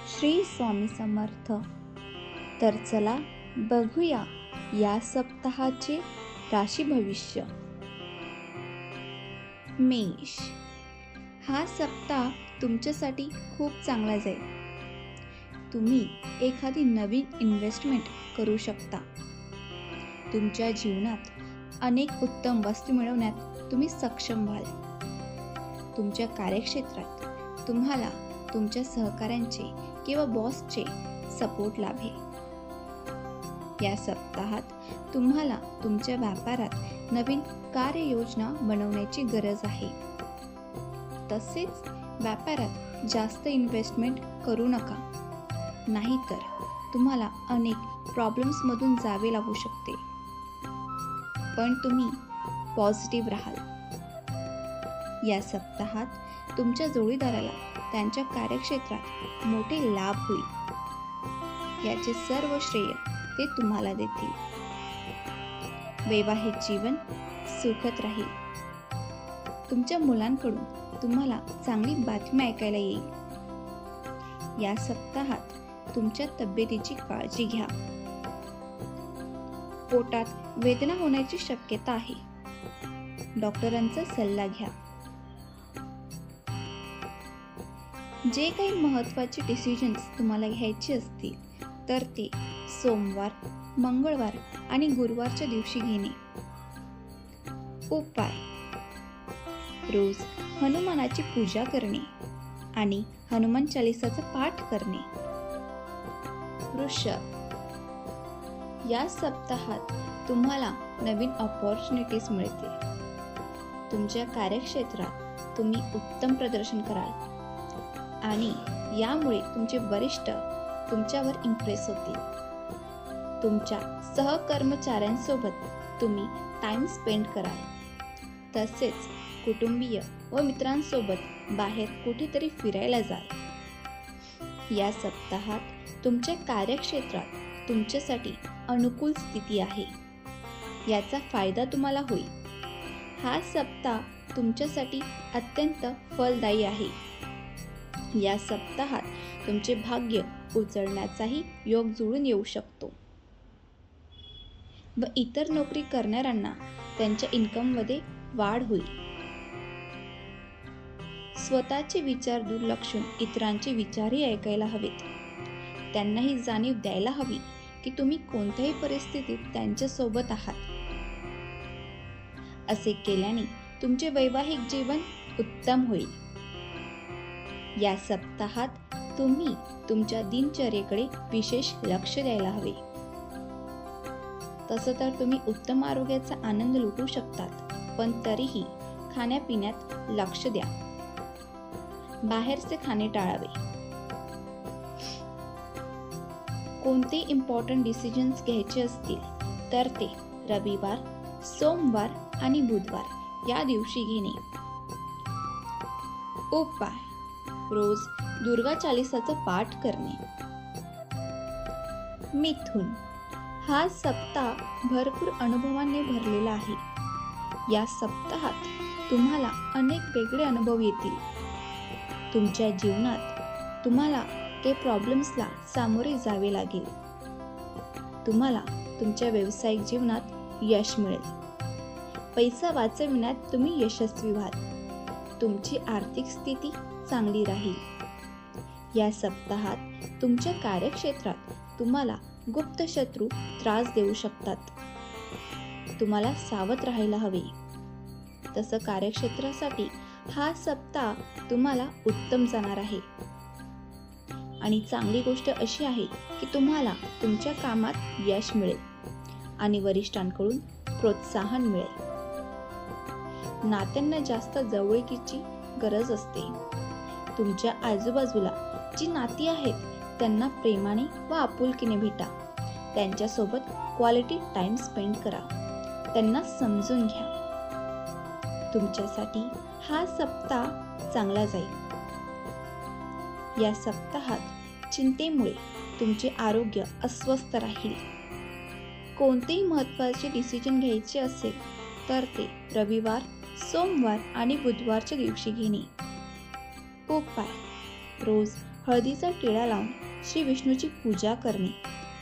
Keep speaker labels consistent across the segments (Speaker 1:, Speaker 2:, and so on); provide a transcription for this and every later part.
Speaker 1: श्री स्वामी समर्थ. तर चला बघूया या सप्ताहाचे राशी भविष्य. मेष. हा सप्ताह तुमच्यासाठी खूप चांगला जाईल. तुम्ही एखादी नवीन इन्व्हेस्टमेंट करू शकता. तुमच्या जीवनात अनेक उत्तम वस्तू मिळवण्यात तुम्ही सक्षम व्हाल. तुमच्या कार्यक्षेत्रात तुम्हाला तुमच्या सहकाऱ्यांचे किंवा बॉसचे सपोर्ट लाभेल. या सप्ताहात तुम्हाला तुमच्या व्यापारात नवीन कार्ययोजना बनवण्याची गरज आहे. तसेच व्यापारात जास्त इन्व्हेस्टमेंट करू नका, नाहीतर तुम्हाला अनेक प्रॉब्लेम्समधून जावे लागू शकते. पण तुम्ही पॉझिटिव्ह राहाल. या सप्ताहात तुमच्या जोडीदाराला त्यांच्या कार्यक्षेत्रात मोठे लाभ होईल. याचे सर्व श्रेय ते तुम्हाला देतील. वैवाहिक जीवन सुखद राहील. तुमच्या मुलांकडून तुम्हाला चांगली बातमी ऐकायला येईल. या सप्ताहात तुमच्या तब्येतीची काळजी घ्या. पोटात वेदना होण्याची शक्यता आहे. डॉक्टरांचा सल्ला घ्या. जे काही महत्त्वाचे डिसिजन्स तुम्हाला घ्यायचे असतील तर ते सोमवार, मंगळवार आणि गुरुवारच्या दिवशी घेणे. उपाय: रोज हनुमानाची पूजा करणे आणि हनुमान चालीसाचा पाठ करणे. वृषभ. या सप्ताहात तुम्हाला नवीन अपॉर्च्युनिटीज मिळतील. तुमच्या कार्यक्षेत्रात तुम्ही उत्तम प्रदर्शन कराल आणि यामुळे तुमचे वरिष्ठ तुमच्यावर इम्प्रेस होतील. तुमच्या सहकर्मचाऱ्यांसोबत तुम्ही टाइम स्पेंड कराल. तसेच कुटुंबीय व मित्रांसोबत बाहेर कुठेतरी फिरायला जाल. या सप्ताहात तुमच्या कार्यक्षेत्रात तुमच्यासाठी अनुकूल स्थिती आहे. याचा फायदा तुम्हाला होईल. हा सप्ताह तुमच्यासाठी अत्यंत फलदायी आहे. या सप्ताहात तुमचे भाग्य उचलण्याचाही योग जुळून येऊ शकतो व इतर नोकरी करणाऱ्यांना त्यांच्या इन्कममध्ये वाढ होईल. स्वतःचे विचार दुर्लक्षून इतरांचे विचारही ऐकायला हवेत. त्यांना ही जाणीव द्यायला हवी की तुम्ही कोणत्याही परिस्थितीत त्यांच्यासोबत आहात. असे केल्याने तुमचे वैवाहिक जीवन उत्तम होईल. या सप्ताहात तुम्ही तुमच्या दिनचर्येकडे विशेष लक्ष द्यायला हवे. तसं तर तुम्ही उत्तम आरोग्याचा आनंद लुटू शकतात, पण तरीही खाण्यापिण्यात लक्ष द्या. बाहेरचे खाणे टाळावे. कोणते इम्पॉर्टंट डिसिजन्स घ्यायचे असतील तर ते रविवार, सोमवार आणि बुधवार या दिवशी घेणे. उपाय: रोज दुर्गा चालीसाचा पाठ करणे. मिथुन. हा सप्ताह भरपूर अनुभवांनी भरलेला आहे. या सप्ताहात तुम्हाला अनेक वेगळे अनुभव येतील. तुमच्या जीवनात तुम्हाला काही प्रॉब्लेम्सला सामोरे जावे लागेल. तुम्हाला तुमच्या व्यावसायिक जीवनात यश मिळेल. पैसा वाचविण्यात तुम्ही यशस्वी व्हाल. तुमची आर्थिक स्थिती चांगली राहील. या सप्ताहात तुमच्या कार्यक्षेत्रात तुम्हाला गुप्त शत्रू त्रास देऊ शकतात. तुम्हाला सावध राहायला हवे. तसं कार्यक्षेत्रासाठी हा सप्ताह तुम्हाला उत्तम जाणार आहे. आणि चांगली गोष्ट अशी आहे की तुम्हाला तुमच्या कामात यश मिळेल आणि वरिष्ठांकडून प्रोत्साहन मिळेल. नात्यांना जास्त जवळकीची गरज असते. तुमच्या आजूबाजूला जी नाती आहेत त्यांना प्रेमाने व आपुलकीने भेटा. त्यांच्यासोबत क्वालिटी टाइम स्पेंड करा. त्यांना समजून घ्या. तुमच्यासाठी हा सप्ताह चांगला जाईल. या सप्ताहात चिंतेमुळे तुमचे आरोग्य अस्वस्थ राहील. कोणतेही महत्त्वाचे डिसिजन घ्यायचे असेल तर ते रविवार, सोमवार आणि बुधवारच्या दिवशी घेणे. उपाय: रोज हळदीचा टिळा लावून श्री विष्णूची पूजा करणे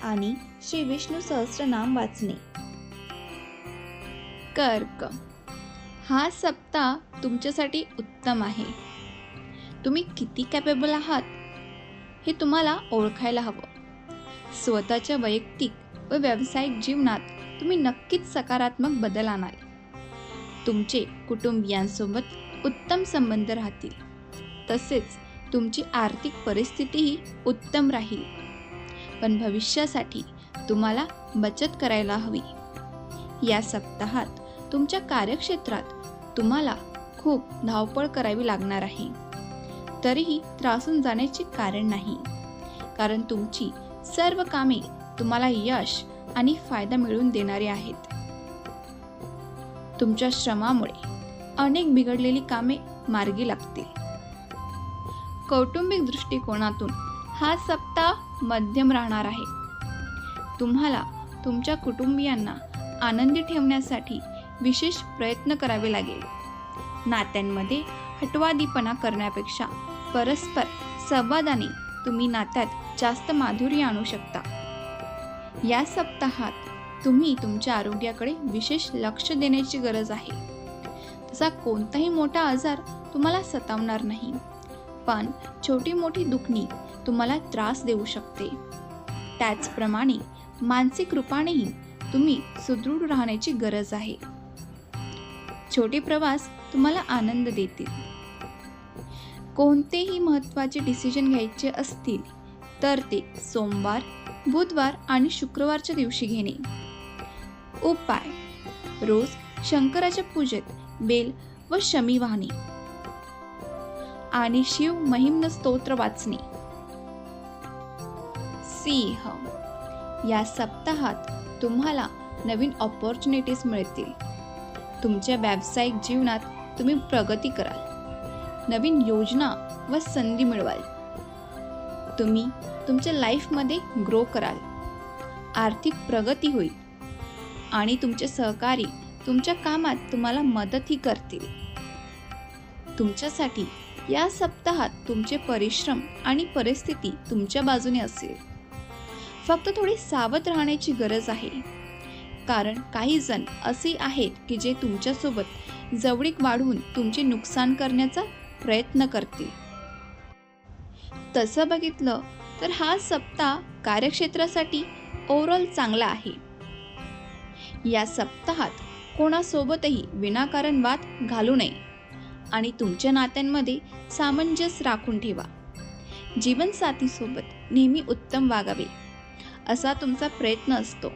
Speaker 1: आणि श्री विष्णू सहस्त्रनाम वाचणे. कर्क. हा सप्ताह तुमच्यासाठी उत्तम आहे. तुम्ही किती कॅपेबल आहात हे तुम्हाला ओळखायला हवं. स्वतःच्या वैयक्तिक व व्यावसायिक जीवनात तुम्ही नक्कीच सकारात्मक बदल आणाल. तुमचे कुटुंबियांसोबत उत्तम संबंध राहतील. तसेच तुमची आर्थिक परिस्थितीही उत्तम राहील. पण भविष्यासाठी तुम्हाला बचत करायला हवी. या सप्ताहात तुमच्या कार्यक्षेत्रात तुम्हाला खूप धावपळ करावी लागणार आहे. तरीही त्रासून जाण्याचे कारण नाही, कारण तुमची सर्व कामे तुम्हाला यश आणि फायदा मिळवून देणारी आहेत. तुमच्या श्रमामुळे अनेक बिघडलेली कामे मार्गी लागतील. कौटुंबिक दृष्टिकोनातून हा सप्ताह मध्यम राहणार आहे. तुम्हाला तुमच्या कुटुंबियांना आनंदी ठेवण्यासाठी विशेष प्रयत्न करावे लागेल. नात्यांमध्ये हटवादीपणा करण्यापेक्षा परस्पर संवादाने तुम्ही नात्यात जास्त माधुर्य आणू शकता. या सप्ताहात तुम्ही तुमच्या आरोग्याकडे विशेष लक्ष देण्याची गरज आहे. तसा कोणताही मोठा आजार तुम्हाला सतावणार नाही, पण छोटी मोठी दुखणी तुम्हाला त्रास देऊ शकते. त्याचप्रमाणे मानसिक रूपानेही तुम्ही सुदृढ राहण्याची गरज आहे. छोटे प्रवास तुम्हाला आनंद देतील. कोणतेही महत्त्वाचे डिसिजन घ्यायचे असतील तर ते सोमवार, बुधवार आणि शुक्रवारच्या दिवशी घेणे. उपाय: रोज शंकराच्या पूजेत बेल व शमी वाहणे आणि शिव महिम्न स्तोत्र वाचणे. सिंह. या सप्ताहात तुम्हाला नवीन ऑपॉर्च्युनिटीज मिळतील. तुमच्या व्यावसायिक जीवनात तुम्ही प्रगती कराल. नवीन योजना व संधी मिळवाल. तुम्ही तुमच्या लाईफमध्ये ग्रो कराल. आर्थिक प्रगती होईल आणि तुमचे सहकारी तुमच्या कामात तुम्हाला मदतही करतील. तुमच्यासाठी या सप्ताहात तुमचे परिश्रम आणि परिस्थिती तुमच्या बाजूने असेल. फक्त थोडी सावध राहण्याची गरज आहे, कारण काही जण असे आहेत की जे तुमच्यासोबत जवळीक वाढवून तुमचे नुकसान करण्याचा प्रयत्न करतील. तसं बघितलं तर हा सप्ताह कार्यक्षेत्रासाठी ओव्हरऑल चांगला आहे. या सप्ताहात कोणासोबतही विनाकारण वाद घालू नये आणि तुमच्या नात्यांमध्ये सामंजस्य राखून ठेवा. जीवनसाथीसोबत नेहमी उत्तम वागावे असा तुमचा प्रयत्न असतो.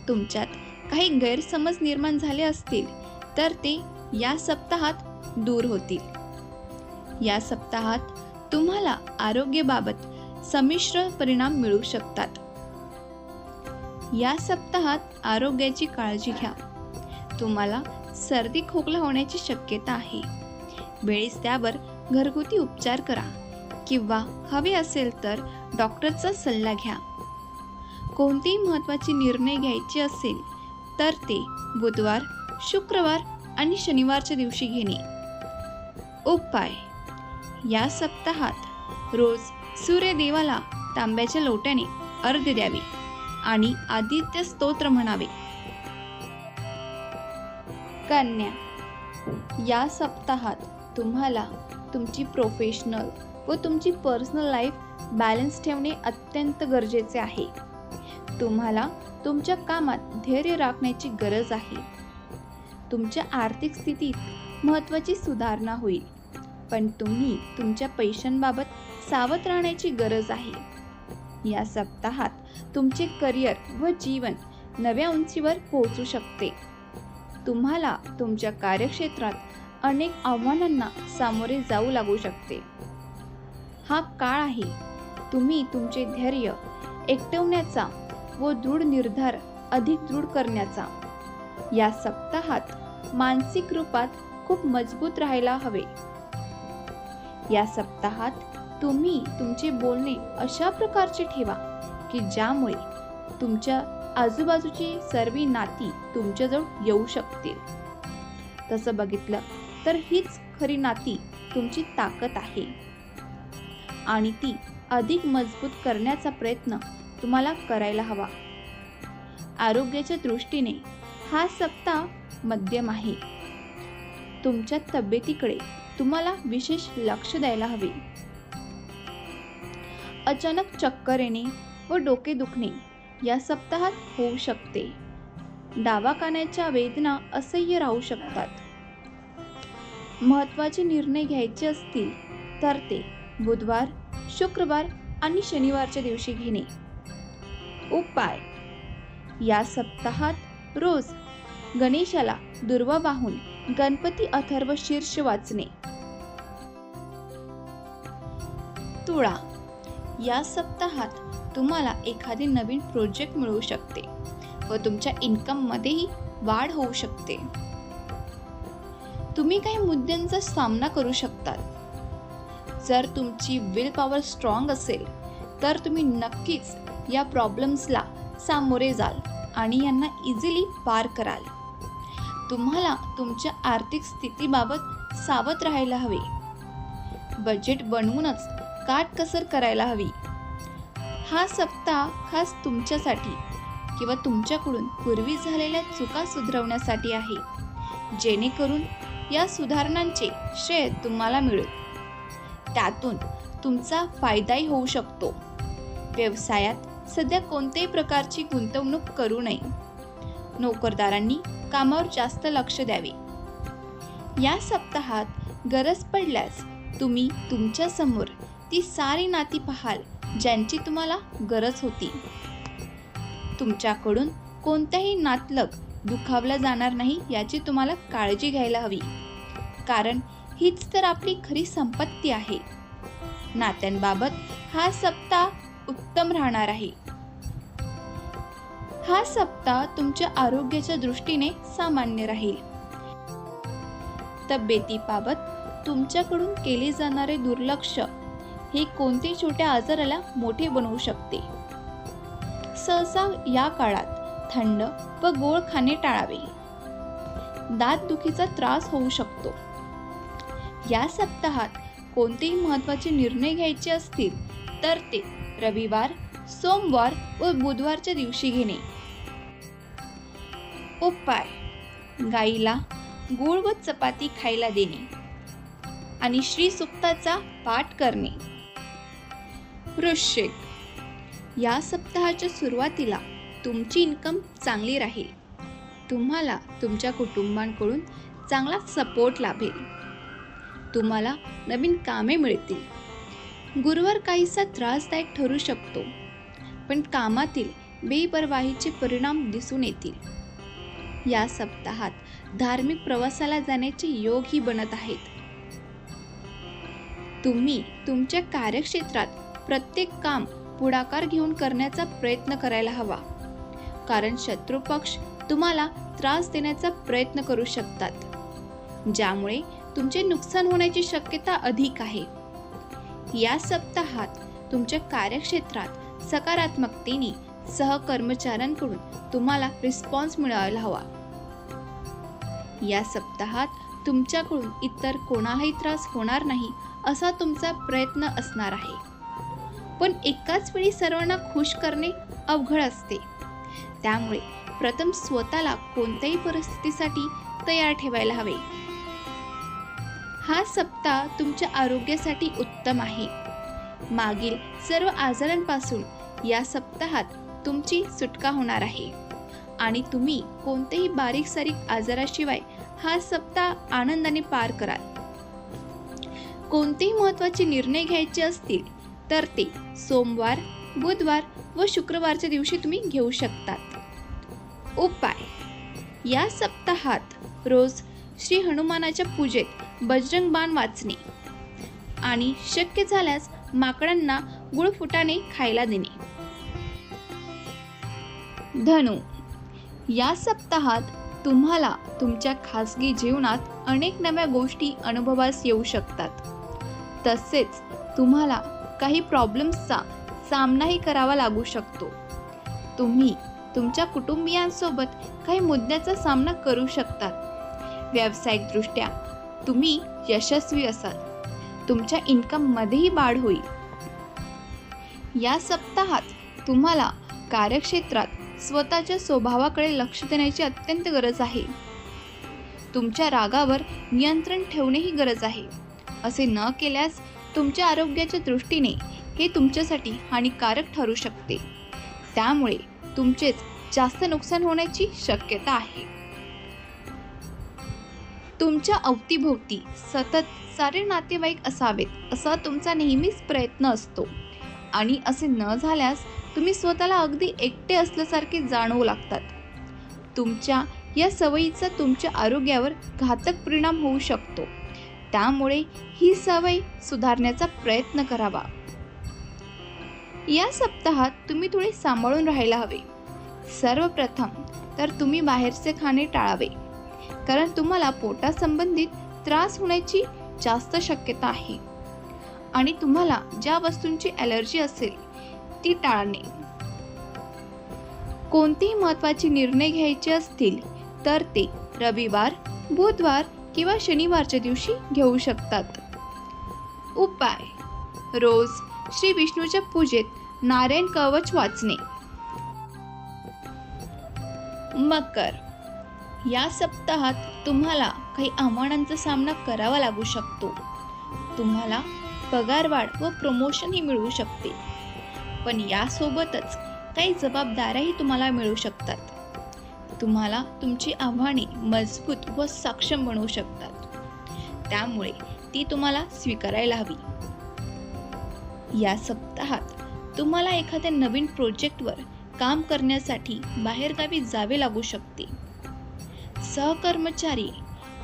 Speaker 1: तुमच्यात काही गैरसमज निर्माण झाले असतील तर ते या सप्ताहात दूर होतील. या सप्ताहात तुम्हाला आरोग्याबाबत संमिश्र परिणाम मिळू शकतात. या सप्ताहात आरोग्याची काळजी घ्या. तुम्हाला सर्दी खोकला होण्याची शक्यता आहे. वेळेस त्यावर घरगुती उपचार करा किंवा हवे असेल तर डॉक्टरचा सल्ला घ्या. कोणतेही महत्त्वाचे निर्णय घ्यायचे असेल तर ते बुधवार, शुक्रवार आणि शनिवारच्या दिवशी घेणे. उपाय: या सप्ताहात रोज सूर्यदेवाला तांब्याच्या लोट्याने अर्घ्य द्यावे आणि आदित्य स्तोत्र म्हणावे. कन्या. या सप्ताहात तुम्हाला तुमची प्रोफेशनल व तुमची पर्सनल लाईफ बॅलन्स ठेवणे अत्यंत गरजेचे आहे. तुम्हाला तुमच्या कामात धैर्य राखण्याची गरज आहे. तुमच्या आर्थिक स्थितीत महत्त्वाची सुधारणा होईल, पण तुम्ही तुमच्या पैशांबाबत सावध राहण्याची गरज आहे. या सप्ताहात तुमचे करिअर व जीवन नव्या उंचीवर पोहोचू शकते. तुम्हाला तुमच्या कार्यक्षेत्रात अनेक आव्हानांना सामोरे जाऊ लागू शकते. हा काळ आहे तुम्ही तुमचे धैर्य एकवटण्याचा व दृढ निर्धार अधिक दृढ करण्याचा. या सप्ताहात मानसिक रूपात खूप मजबूत राहायला हवे. या सप्ताहात तुम्ही तुमचे बोलणे अशा प्रकारचे ठेवा की ज्यामुळे तुमच्या आजूबाजूची सर्व नाती तुमच्याजवळ येऊ शकतील. तसं बघितलं तर हीच खरी नाती तुमची ताकद आहे. आणि ती अधिक मजबूत करण्याचा प्रयत्न तुम्हाला करायला हवा. आरोग्याच्या दृष्टीने हा सप्ताह मध्यम आहे. तुमच्या तब्येतीकडे तुम्हाला विशेष लक्ष द्यायला हवे. अचानक चक्कर येणे व डोके दुखणे या सप्ताहात होऊ शकते. डावा कानाच्या वेदना असह्य राहू शकतात. महत्त्वाचे निर्णय घ्यायचे असतील तर ते बुधवार, शुक्रवार आणि शनिवारच्या दिवशी घेणे. उपाय: या सप्ताहात रोज गणेशाला दुर्वा वाहून गणपती अथर्व शीर्ष वाचणे. तुळा: या सप्ताहात तुम्हाला एखादी नवीन प्रोजेक्ट मिळू शकते व तुमच्या इन्कम मध्येही वाढ होऊ शकते. तुम्ही काही मुद्द्यांचा सामना करू शकतात. जर तुमची विल पॉवर स्ट्रॉंग असेल तर तुम्ही नक्कीच या प्रॉब्लेम्सला सामोरे जाल आणि यांना इझिली पार कराल. तुम्हाला तुमच्या आर्थिक स्थितीबाबत सावध राहायला हवे. बजेट बनवूनच काटकसर करायला हवी. हा सप्ताह खास तुमच्यासाठी किंवा तुमच्याकडून पूर्वी झालेल्या चुका सुधारवण्यासाठी आहे, जेणेकरून या सुधारणांचे श्रेय तुम्हाला मिळेल. त्यातून तुमचा फायदाही होऊ शकतो. व्यवसायात सध्या कोणत्याही प्रकारची गुंतवणूक करू नये. नोकरदारांनी कामावर जास्त लक्ष द्यावे. या सप्ताहात गरज पडल्यास तुम्ही तुमच्या समोर ती सारी नाती पाहाल ज्यांची तुम्हाला गरज होती. तुमच्याकडून कोणत्याही नातलग दुखावला जाणार नाही याची तुम्हाला काळजी घ्यायला हवी, कारण हीच तर आपली खरी संपत्ती आहे. नात्यांबाबत हा सप्ताह उत्तम राहणार आहे. हा सप्ताह तुमच्या आरोग्याच्या दृष्टीने सामान्य राहील. तब्येतीबाबत तुमच्याकडून केले जाणारे दुर्लक्ष हे कोणत्याही छोट्या आजाराला मोठे बनवू शकते. सहसा या काळात थंड व गोड खाणे टाळावे. दातदुखीचा त्रास होऊ शकतो. या सप्ताहात कोणतेही महत्त्वाचे निर्णय घ्यायचे असतील तर ते रविवार, सोमवार व बुधवारच्या दिवशी घेणे. उपाय: गाईला गूळ व चपाती खायला देणे आणि श्री सुक्ताचा पाठ करणे. वृश्चिक: या सप्ताहाच्या सुरुवातीला तुमची इन्कम चांगली राहील. तुम्हाला तुमच्या कुटुंबाकडून चांगला सपोर्ट लाभेल. तुम्हाला नवीन कामे मिळतील. गुरुवार काहीसा त्रासदायक ठरू शकतो, पण कामातील बेपरवाहीचे परिणाम दिसून येतील. या सप्ताहात धार्मिक प्रवासाला जाण्याचे योगही बनत आहेत. तुम्ही तुमच्या कार्यक्षेत्रात प्रत्येक काम पुढाकार घेऊन करण्याचा प्रयत्न करायला हवा, कारण शत्रुपक्ष तुम्हाला त्रास देण्याचा प्रयत्न करू शकतात, ज्यामुळे तुमचे नुकसान होण्याची शक्यता अधिक आहे. या सप्ताहात तुमच्या कार्यक्षेत्रात सकारात्मकतेने सहकर्मचाऱ्यांकडून तुम्हाला रिस्पॉन्स मिळायला हवा. या सप्ताहात तुमच्याकडून इतर कोणालाही त्रास होणार नाही असा तुमचा प्रयत्न असणार आहे, पण एकाच वेळी सर्वांना खुश करणे अवघड असते. त्यामुळे प्रथम स्वतःला कोणत्याही परिस्थितीसाठी तयार ठेवायला हवे. हा सप्ताह तुमच्या आरोग्यासाठी उत्तम आहे. मागील सर्व आजारांपासून या सप्ताहात तुमची सुटका होणार आहे आणि तुम्ही कोणत्याही बारीक सारीक आजाराशिवाय हा सप्ताह आनंदाने पार कराल. कोणतेही महत्त्वाचे निर्णय घ्यायचे असतील तर ते सोमवार, बुधवार व शुक्रवारच्या दिवशी तुम्ही घेऊ शकतात. उपाय: या सप्ताहात रोज श्री हनुमानाच्या पूजेत बजरंग बाण वाचणे आणि शक्य झाल्यास माकडांना गुळ फुटाणे खायला देणे. धनु: या सप्ताहात तुम्हाला तुमच्या खासगी जीवनात अनेक नव्या गोष्टी अनुभवास येऊ शकतात. तसेच तुम्हाला काही प्रॉब्लेम्सचा सामनाही करावा लागू शकतो. तुम्ही तुमच्या कुटुंबियांसोबत काही मुद्द्याचा सामना करू शकतात. व्यावसायिकदृष्ट्या तुम्ही यशस्वी असाल. तुमच्या इन्कममध्येही वाढ होईल. या सप्ताहात तुम्हाला कार्यक्षेत्रात स्वतःच्या स्वभावाकडे लक्ष देण्याची अत्यंत गरज आहे. तुमच्या रागावर नियंत्रण ठेवणेही गरज आहे. असे न केल्यास तुमच्या आरोग्याच्या दृष्टीने हे तुमच्यासाठी हानिकारक ठरू शकते. त्यामुळे तुमचेच जास्त नुकसान होण्याची शक्यता आहे. तुमच्या अवतीभोवती सतत सारे नातेवाईक असावेत असा तुमचा नेहमीच प्रयत्न असतो आणि असे न झाल्यास तुम्ही स्वतःला अगदी एकटे असल्यासारखे जाणवू लागतात. तुमच्या या सवयीचा तुमच्या आरोग्यावर घातक परिणाम होऊ शकतो. त्यामुळे ही सवय सुधारण्याचा प्रयत्न करावा. या सप्ताहात तुम्ही थोडे सांभाळून राहायला हवे. सर्वप्रथम तर तुम्ही बाहेरचे खाणे टाळावे, कारण तुम्हाला पोटासंबंधित त्रास होण्याची जास्त शक्यता आहे आणि तुम्हाला ज्या वस्तूंची ॲलर्जी असेल ती टाळणे. कोणतेही महत्त्वाचे निर्णय घ्यायचे असतील तर ते रविवार, बुधवार किंवा शनिवारच्या दिवशी घेऊ शकतात. उपाय: रोज श्री विष्णूच्या पूजेत नारायण कवच वाचणे. मकर, या सप्ताहात तुम्हाला काही आव्हानांचा सामना करावा लागू शकतो. तुम्हाला पगारवाढ व प्रमोशनही मिळू शकते, पण यासोबतच काही जबाबदाऱ्याही तुम्हाला मिळू शकतात. तुम्हाला तुमची आव्हाने मजबूत व सक्षम बनवू शकतात, त्यामुळे ती तुम्हाला स्वीकारायला हवी. या सप्ताहात तुम्हाला एखाद्या नवीन प्रोजेक्टवर काम करण्यासाठी बाहेरगावी जावे लागू शकते. सहकर्मचारी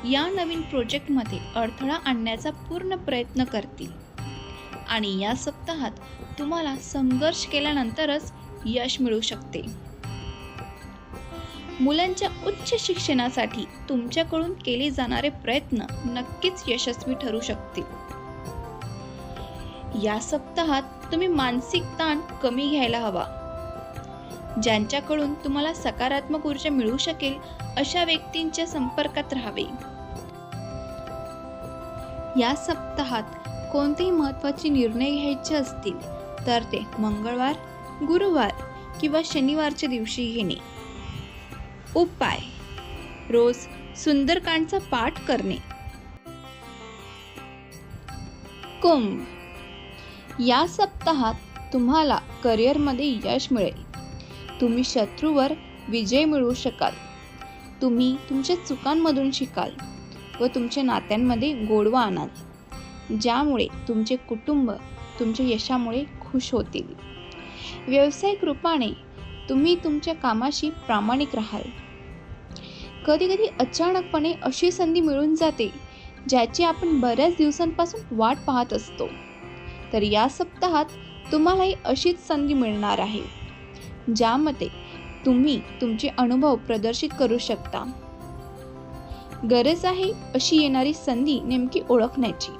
Speaker 1: या नवीन प्रोजेक्टमध्ये अडथळा आणण्याचा पूर्ण प्रयत्न करतील आणि या सप्ताहात तुम्हाला संघर्ष केल्यानंतरच यश मिळू शकते. मुलांच्या उच्च शिक्षणासाठी तुमच्याकडून केले जाणारे प्रयत्न नक्कीच यशस्वी ठरू शकतील. या सप्ताहात तुम्ही मानसिक ताण कमी घ्यायला हवा. ज्यांच्याकडून तुम्हाला सकारात्मक ऊर्जा मिळू शकेल अशा व्यक्तींच्या संपर्कात राहावे. या सप्ताहात कोणतेही महत्त्वाचे निर्णय घ्यायचे असतील तर ते मंगळवार, गुरुवार किंवा शनिवारच्या दिवशी घेणे. उपाय: रोज सुंदरकांडचा पाठ करणे. कुंभ, या सप्ताहात तुम्हाला करिअरमध्ये यश मिळेल. तुम्ही शत्रूवर विजय मिळवू शकाल. तुम्ही तुमच्या चुकांमधून शिकाल व तुमच्या नात्यांमध्ये गोडवा आणाल, ज्यामुळे तुमचे कुटुंब तुमच्या यशामुळे खुश होतील. व्यावसायिक रूपाने तुम्ही तुमच्या कामाशी प्रामाणिक राहाल. कधी कधी अचानकपणे अशी संधी मिळून जाते ज्याची आपण बऱ्याच दिवसांपासून वाट पाहत असतो. तर या सप्ताहात तुम्हालाही अशीच संधी मिळणार आहे, ज्यामध्ये तुम्ही तुमचे अनुभव प्रदर्शित करू शकता. गरज आहे अशी येणारी संधी नेमकी ओळखण्याची.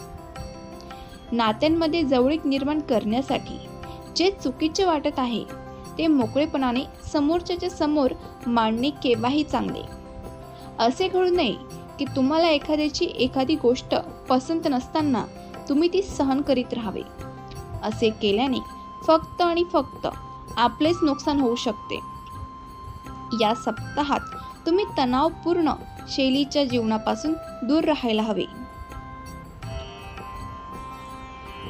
Speaker 1: नात्यांमध्ये जवळीक निर्माण करण्यासाठी जे चुकीचे वाटत आहे ते मोकळेपणाने समोरच्याच्या समोर मांडणे केव्हाही चांगले. असे घडू नये की तुम्हाला एखाद्याची एखादी गोष्ट पसंत नसताना तुम्ही ती सहन करीत राहावे. असे केल्याने फक्त आणि फक्त आपलेच नुकसान होऊ शकते. या सप्ताहात तुम्ही तणावपूर्ण शैलीच्या जीवनापासून दूर राहायला हवे.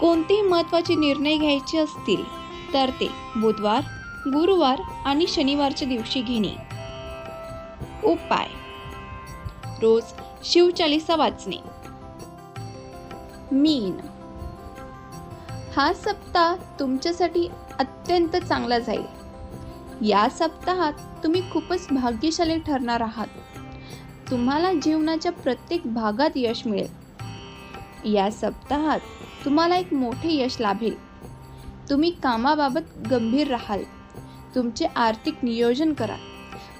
Speaker 1: कोणतेही महत्त्वाचे निर्णय घ्यायचे असतील तर ते बुधवार, गुरुवार आणि शनिवारच्या दिवशी घेणे. उपाय: रोज शिवचालीसा वाचणे. मीन, हा सप्ताह तुमच्यासाठी अत्यंत चांगला जाईल. या सप्ताहात तुम्ही खूपच भाग्यशाली ठरणार आहात. तुम्हाला जीवनाच्या प्रत्येक भागात यश मिळेल. या सप्ताहात तुम्हाला एक मोठे यश लाभेल. तुम्ही कामाबाबत गंभीर राहाल. तुमचे आर्थिक नियोजन करा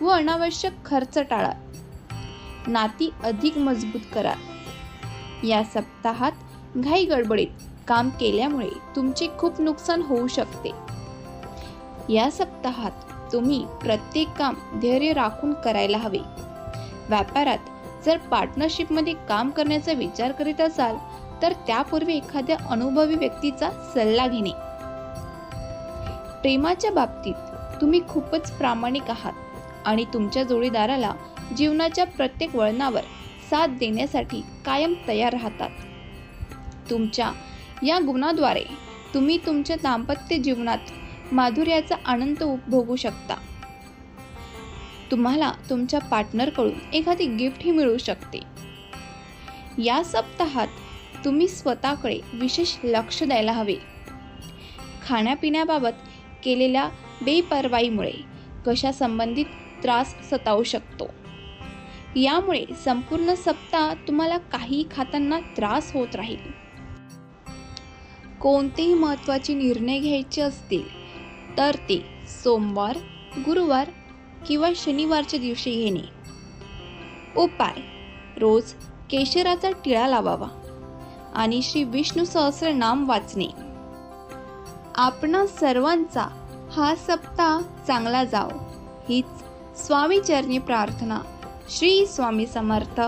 Speaker 1: व अनावश्यक खर्च टाळा. नाती अधिक मजबूत करा. या सप्ताहात घाई गडबडीत काम केल्यामुळे तुमचे खूप नुकसान होऊ शकते. या सप्ताहात तुम्ही प्रत्येक काम धैर्य राखून करायला हवे. व्यापारात जर पार्टनरशिपमध्ये काम करण्याचा विचार करीत असाल तर त्यापूर्वी एखाद्या अनुभवी व्यक्तीचा सल्ला घेणे. प्रेमाच्या बाबतीत तुम्ही खूपच प्रामाणिक आहात आणि तुमच्या जोडीदाराला जीवनाच्या प्रत्येक वळणावर साथ देण्यासाठी कायम तयार राहतात. तुमच्या या गुणाद्वारे तुम्ही तुमच्या दाम्पत्य जीवनात माधुर्याचा आनंद उपभोगू शकता. तुम्हाला तुमच्या पार्टनरकडून एखादी गिफ्टही मिळू शकते. या सप्ताहात तुम्ही स्वतःकडे विशेष लक्ष द्यायला हवे. खाण्यापिण्याबाबत केलेल्या बेपर्वाईमुळे घशासंबंधित त्रास सतावू शकतो. यामुळे संपूर्ण सप्ताह तुम्हाला काही खाताना त्रास होत राहील. कोणतेही महत्त्वाचे निर्णय घ्यायचे असतील तर ते सोमवार, गुरुवार किंवा शनिवारच्या दिवशी घेणे. उपाय: रोज केशराचा टिळा लावावा आणि श्री विष्णू सहस्रनाम वाचणे. आपणा सर्वांचा हा सप्ताह चांगला जाओ हीच स्वामी चरणी प्रार्थना. श्री स्वामी समर्थ.